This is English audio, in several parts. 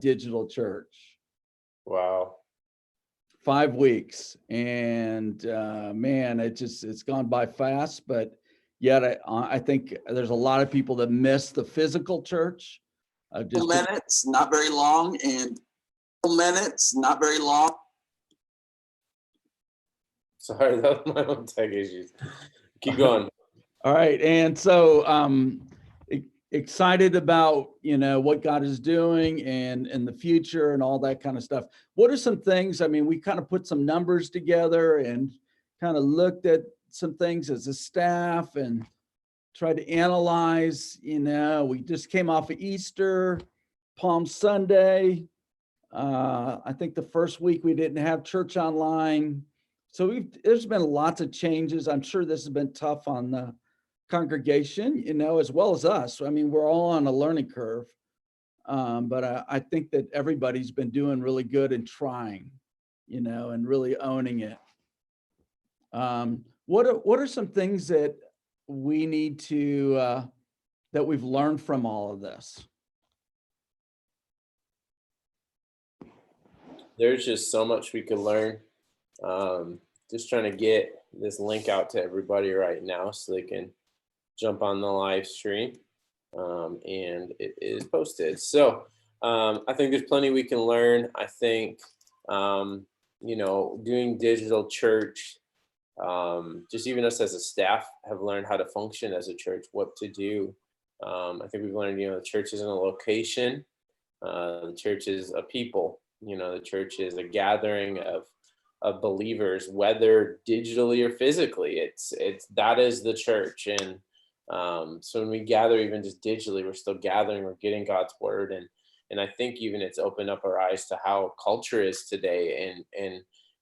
digital church. Wow. 5 weeks, and man, it's gone by fast, but yet I think there's a lot of people that miss the physical church. Just minutes, not very long, and minutes, not very long. Sorry, that was my own tech issues. Keep going. All right, and so excited about what God is doing and in the future and all that kind of stuff. What are some things? I mean, we kind of put some numbers together and kind of looked at some things as a staff and tried to analyze. We just came off of Easter, Palm Sunday. I think the first week we didn't have church online. So there's been lots of changes. I'm sure this has been tough on the congregation, as well as us. I mean, we're all on a learning curve, but I think that everybody's been doing really good and trying, and really owning it. What are some things that we need to that we've learned from all of this? There's just so much we could learn. Just trying to get this link out to everybody right now so they can jump on the live stream, and it is posted. So I think there's plenty we can learn. I think, doing digital church, just even us as a staff have learned how to function as a church, what to do. I think we've learned, the church isn't a location. The church is a people. The church is a gathering of believers, whether digitally or physically. That is the church. And so when we gather, even just digitally, we're still gathering, we're getting God's word. And I think even it's opened up our eyes to how culture is today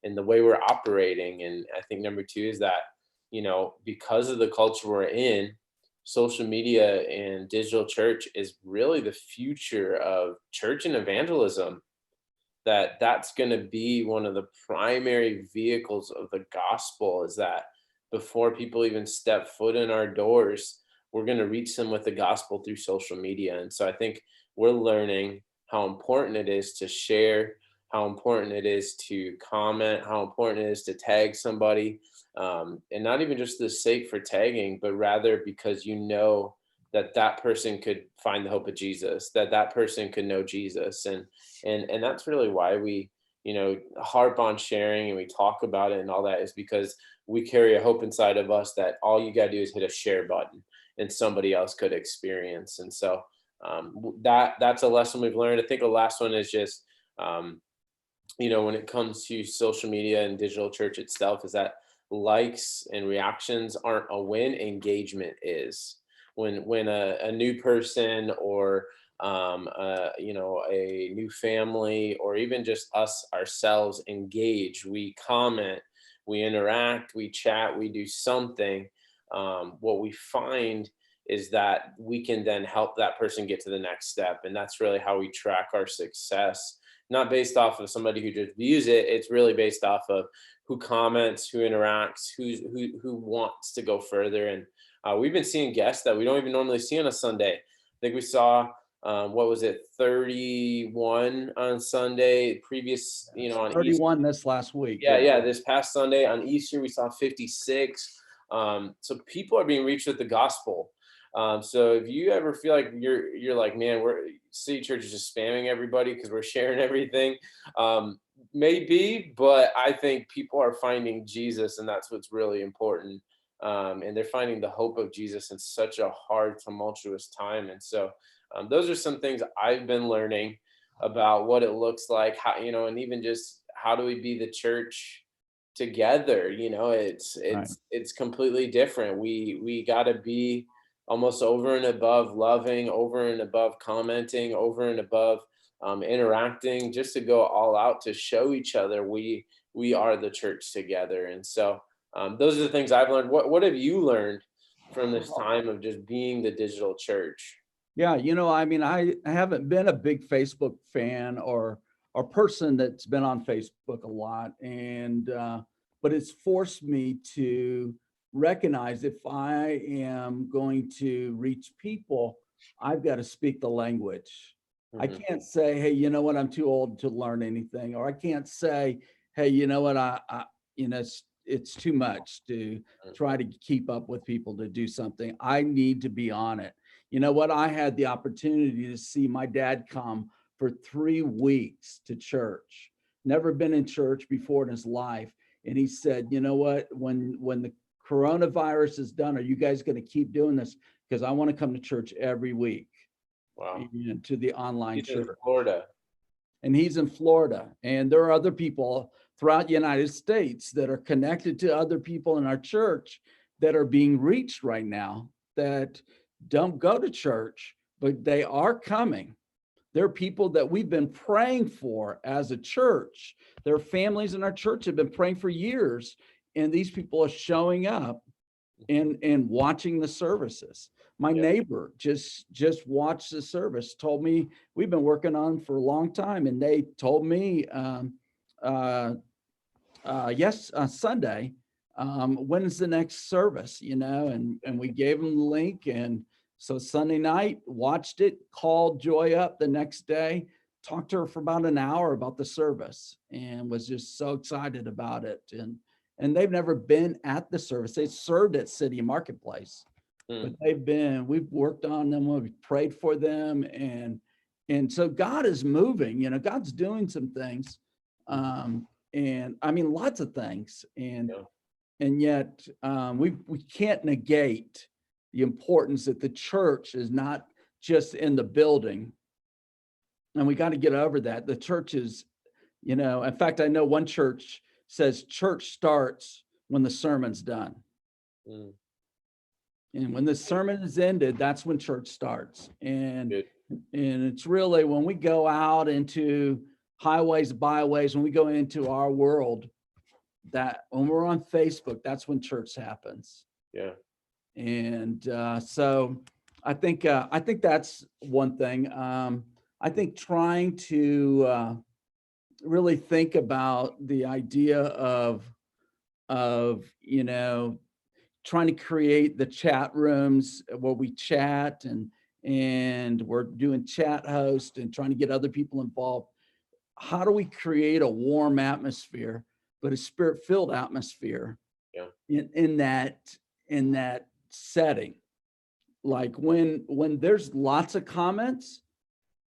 and the way we're operating. And I think number two is that, because of the culture we're in, social media and digital church is really the future of church and evangelism. That's going to be one of the primary vehicles of the gospel, is that before people even step foot in our doors, we're going to reach them with the gospel through social media. And so I think we're learning how important it is to share, how important it is to comment, how important it is to tag somebody, and not even just the sake for tagging, but rather because that person could find the hope of Jesus, that person could know Jesus. And that's really why we, harp on sharing and we talk about it and all that, is because we carry a hope inside of us that all you got to do is hit a share button and somebody else could experience. And so that's a lesson we've learned. I think the last one is just, when it comes to social media and digital church itself, is that likes and reactions aren't a win, engagement is. When a new person or a new family, or even just us ourselves engage, we comment, we interact, we chat, we do something, what we find is that we can then help that person get to the next step. And that's really how we track our success, not based off of somebody who just views it. It's really based off of who comments, who interacts, who wants to go further. And we've been seeing guests that we don't even normally see on a Sunday. I think we saw, 31 on Sunday, previous, on 31 Easter. this last week. Yeah, this past Sunday. On Easter, we saw 56. So people are being reached with the gospel. So if you ever feel like you're like, man, City Church is just spamming everybody because we're sharing everything, maybe, but I think people are finding Jesus, and that's what's really important. And they're finding the hope of Jesus in such a hard, tumultuous time. And so those are some things I've been learning about what it looks like, how, and even just how do we be the church together? It's completely different. We got to be almost over and above loving, over and above commenting, over and above interacting, just to go all out to show each other we are the church together. And so those are the things I've learned. What have you learned from this time of just being the digital church? Yeah, I mean, I haven't been a big Facebook fan or person that's been on Facebook a lot, and but it's forced me to recognize if I am going to reach people, I've got to speak the language. I Mhm. can't say, hey, you know what, I'm too old to learn anything, or I can't say, hey, you know what, it's too much to Mm. try to keep up with people to do something. I need to be on it. You know what? I had the opportunity to see my dad come for 3 weeks to church. Never been in church before in his life. And he said, you know what? When the coronavirus is done, are you guys going to keep doing this? Because I want to come to church every week, Wow. and to the online He's in church. Florida. And he's in Florida. And there are other people throughout the United States that are connected to other people in our church that are being reached right now that don't go to church, but they are coming. There are people that we've been praying for as a church. There are families in our church that have been praying for years, and these people are showing up and watching the services. My Yeah. neighbor just watched the service, told me we've been working on for a long time, and they told me uh, yes, Sunday, when is the next service? And we gave them the link, and so Sunday night watched it, called Joy up the next day, talked to her for about an hour about the service, and was just so excited about it. And they've never been at the service. They served at City Marketplace, but Mm. we've worked on them, we've prayed for them, and so God is moving. God's doing some things. And I mean, lots of things. Yeah. And yet we can't negate the importance that the church is not just in the building. And we got to get over that. The church is, in fact, I know one church says church starts when the sermon's done. Mm. And when the sermon is ended, that's when church starts. And Good. it's really when we go out into highways, byways, when we go into our world, that when we're on Facebook, that's when church happens. Yeah. And so I think that's one thing. I think trying to really think about the idea of trying to create the chat rooms where we chat, and we're doing chat host and trying to get other people involved. How do we create a warm atmosphere, but a spirit-filled atmosphere Yeah. in that setting? Like when there's lots of comments,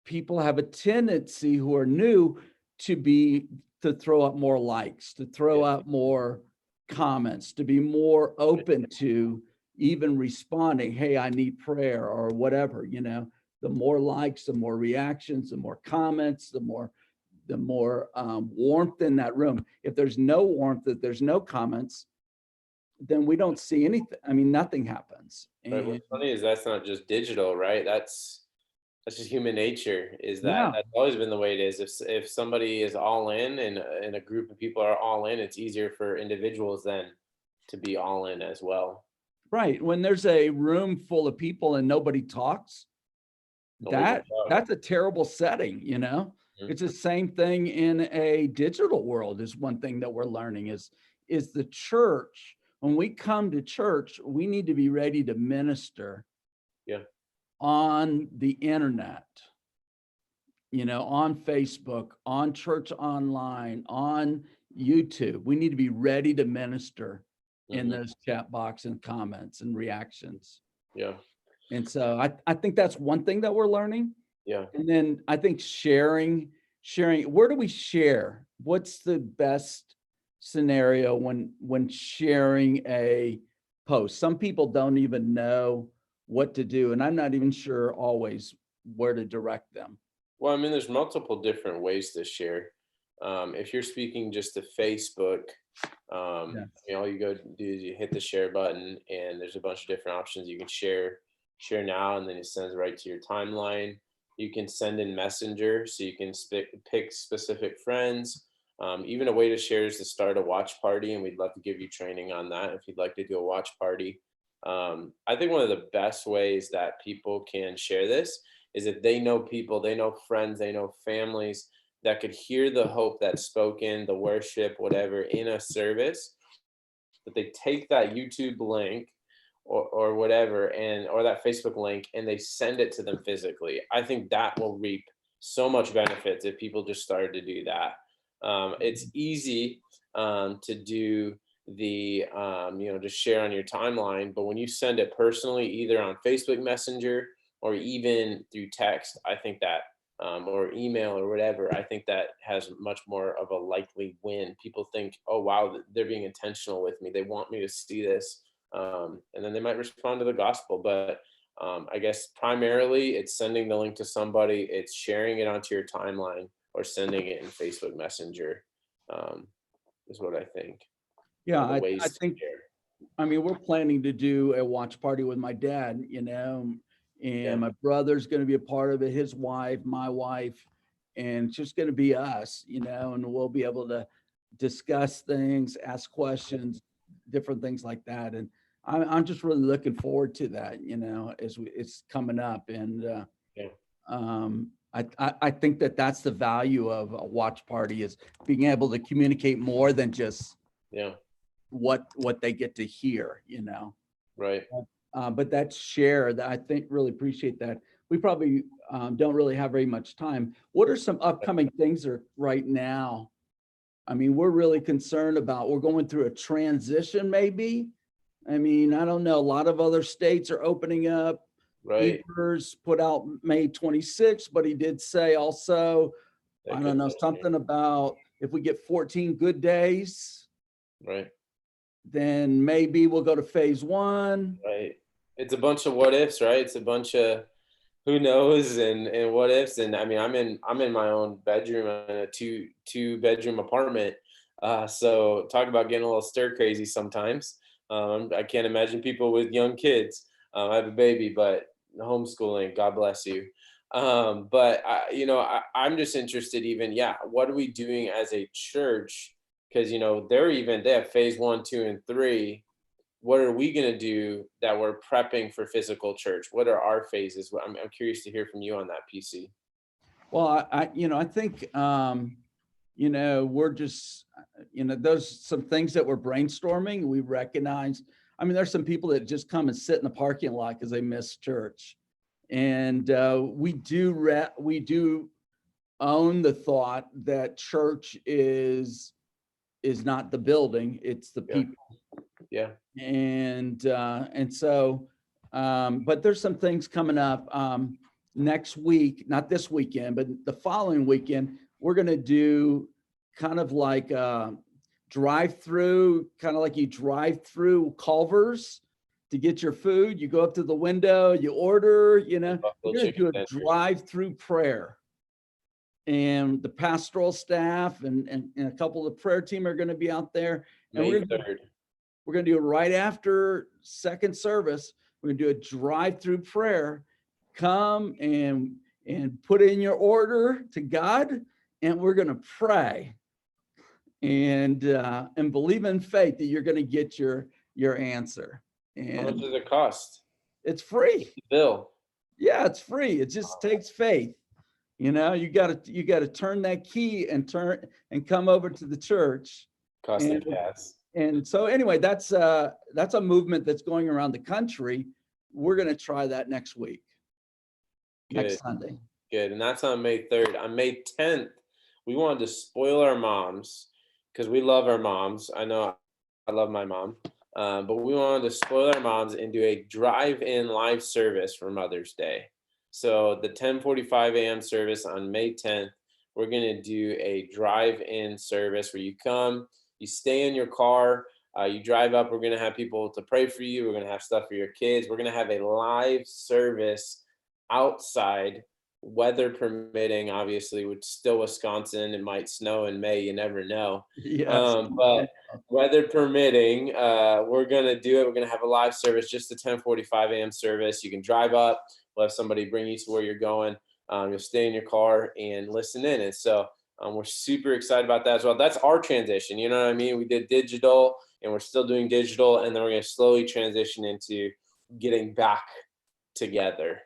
people have a tendency who are new to throw up more likes, to throw Yeah. up more comments, to be more open to even responding, hey, I need prayer or whatever. The more likes, the more reactions, the more comments, the more warmth in that room. If there's no warmth, if there's no comments, then we don't see anything. I mean, nothing happens. Right. And What's funny is that's not just digital, right? That's just human nature. Is that yeah, that's always been the way it is. If somebody is all in and a group of people are all in, it's easier for individuals then to be all in as well. right. When there's a room full of people and nobody talks, Nobody can talk. that's a terrible setting. Mhm. It's the same thing in a digital world. Is one thing that we're learning is the church. When we come to church, we need to be ready to minister Yeah. on the internet, on Facebook, on church online, on YouTube. We need to be ready to minister in Hmm. those chat box and comments and reactions. Yeah. And so I think that's one thing that we're learning. Yeah. And then I think sharing, where do we share? What's the best scenario when sharing a post? Some people don't even know what to do, and I'm not even sure always where to direct them. Well, I mean, there's multiple different ways to share. If you're speaking just to Facebook, Yes. all you go do is you hit the share button, and there's a bunch of different options. You can share now, and then it sends right to your timeline. You can send in Messenger, so you can pick specific friends. Even a way to share is to start a watch party, and we'd love to give you training on that if you'd like to do a watch party. I think one of the best ways that people can share this is if they know people, they know friends, they know families that could hear the hope that's spoken, the worship, whatever, in a service, that they take that YouTube link or whatever, or that Facebook link, and they send it to them physically. I think that will reap so much benefits if people just started to do that. It's easy to do the just share on your timeline, but when you send it personally, either on Facebook Messenger or even through text, I think that or email or whatever, I think that has much more of a likely win. People think, oh wow, they're being intentional with me, they want me to see this, and then they might respond to the gospel. But I guess primarily it's sending the link to somebody, it's sharing it onto your timeline, or sending it in Facebook Messenger, is what I think. Yeah, The I ways to think, share. I mean, we're planning to do a watch party with my dad, Yeah. and my brother's going to be a part of it, his wife, my wife, and it's just going to be us, and we'll be able to discuss things, ask questions, different things like that. And I'm just really looking forward to that, as it's coming up. And Yeah. I think that that's the value of a watch party, is being able to communicate more than just Yeah. what they get to hear, Right. but that share, that I think, really appreciate that. We probably don't really have very much time. What are some upcoming things that are right now? I mean, we're really concerned about, we're going through a transition maybe. I mean, I don't know. A lot of other states are opening up. Right. Evers put out May 26th, but he did say also, That I could don't know, change. something about if we get 14 good days, Right. then maybe we'll go to phase 1. Right. It's a bunch of what ifs, right? It's a bunch of who knows and what ifs. And I mean, I'm in my own bedroom in a two bedroom apartment. So talk about getting a little stir crazy sometimes. I can't imagine people with young kids. I have a baby, but homeschooling, God bless you. But I'm just interested, even, yeah, what are we doing as a church? Because they have phase 1, 2, and 3. What are we going to do that we're prepping for physical church? What are our phases? I'm curious to hear from you on that, PC. Well, I think, we're just, those some things that we're brainstorming. We recognize, I mean, there's some people that just come and sit in the parking lot because they miss church. And we do own the thought that church is not the building, it's the Yeah. people. Yeah. And so, but there's some things coming up next week, not this weekend, but the following weekend. We're going to do kind of like drive-through, kind of like you drive through Culver's to get your food. You go up to the window, you order, we're going to do a drive-through prayer. And the pastoral staff and a couple of the prayer team are going to be out there. And May 3rd. We're going to do it right after second service. We're going to do a drive-through prayer. Come and put in your order to God, and we're going to pray and believe in faith that you're going to get your answer. And how much does it cost? It's free. Bill. Yeah, it's free. It just takes faith. You got to turn that key and come over to the church. Cost of gas. And so anyway, that's a movement that's going around the country. We're going to try that next week. Good. Next Sunday. Good. And that's on May 3rd. On May 10th, we wanted to spoil our moms because we love our moms. I know I love my mom. But we wanted to spoil our moms and do a drive-in live service for Mother's Day. So the 10:45 a.m. service on May 10th, we're going to do a drive-in service where you come, you stay in your car, you drive up. We're going to have people to pray for you. We're going to have stuff for your kids. We're going to have a live service outside, weather permitting, obviously, which still Wisconsin. It might snow in May. You never know. Yes. But weather permitting, we're going to do it. We're going to have a live service, just a 10:45 a.m. service. You can drive up. We'll have somebody bring you to where you're going. You'll stay in your car and listen in. And so we're super excited about that as well. That's our transition. You know what I mean? We did digital and we're still doing digital. And then we're going to slowly transition into getting back together.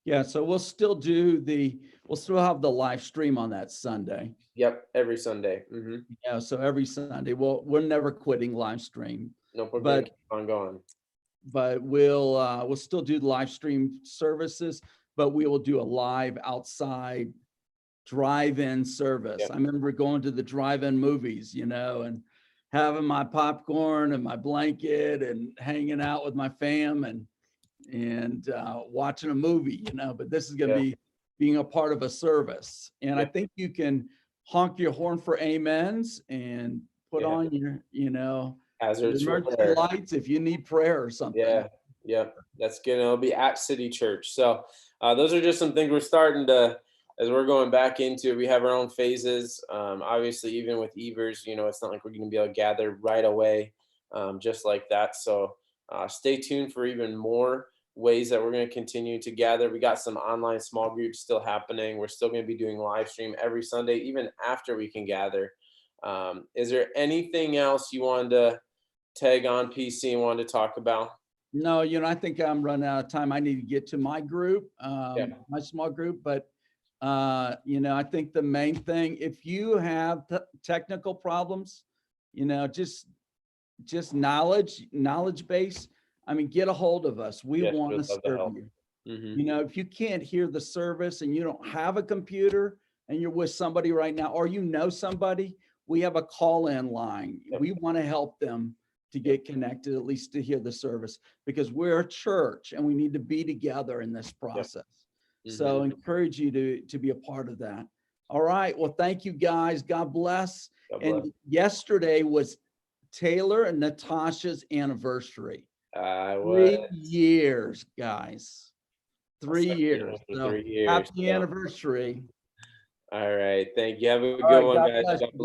Yeah. So we'll still have the live stream on that Sunday. Yep. Every Sunday. Mm-hmm. Yeah. So every Sunday, we're never quitting live stream. Nope. We're going to keep on going. But we'll still do live stream services. but we will do a live outside drive-in service. Yep. I remember going to the drive-in movies, and having my popcorn and my blanket and hanging out with my fam and watching a movie, but this is going to be being a part of a service. And I think you can honk your horn for amens and put on your, hazards for emergency prayer. lights if you need prayer or something. Yep, that's good. It'll be at City Church. So those are just some things we're starting to, as we're going back into. We have our own phases. Obviously, even with Evers, it's not like we're going to be able to gather right away, just like that. So stay tuned for even more ways that we're going to continue to gather. We got some online small groups still happening. We're still going to be doing live stream every Sunday, even after we can gather. Is there anything else you wanted to tag on, PC, and wanted to talk about? No, I think I'm running out of time. I need to get to my group, my small group. But, I think the main thing, if you have technical problems, just knowledge base, get a hold of us. We want to serve you. If you can't hear the service and you don't have a computer and you're with somebody right now, or somebody, we have a call-in line. We want to help them to get connected, at least to hear the service, because we're a church and we need to be together in this process. So encourage you to be a part of that. All right. Well, thank you guys. God bless. And yesterday was Taylor and Natasha's anniversary. 3 years, guys. 3 years. So 3 years. happy anniversary. All right. Thank you. Have a All good right, one, God guys. bless God you. bless.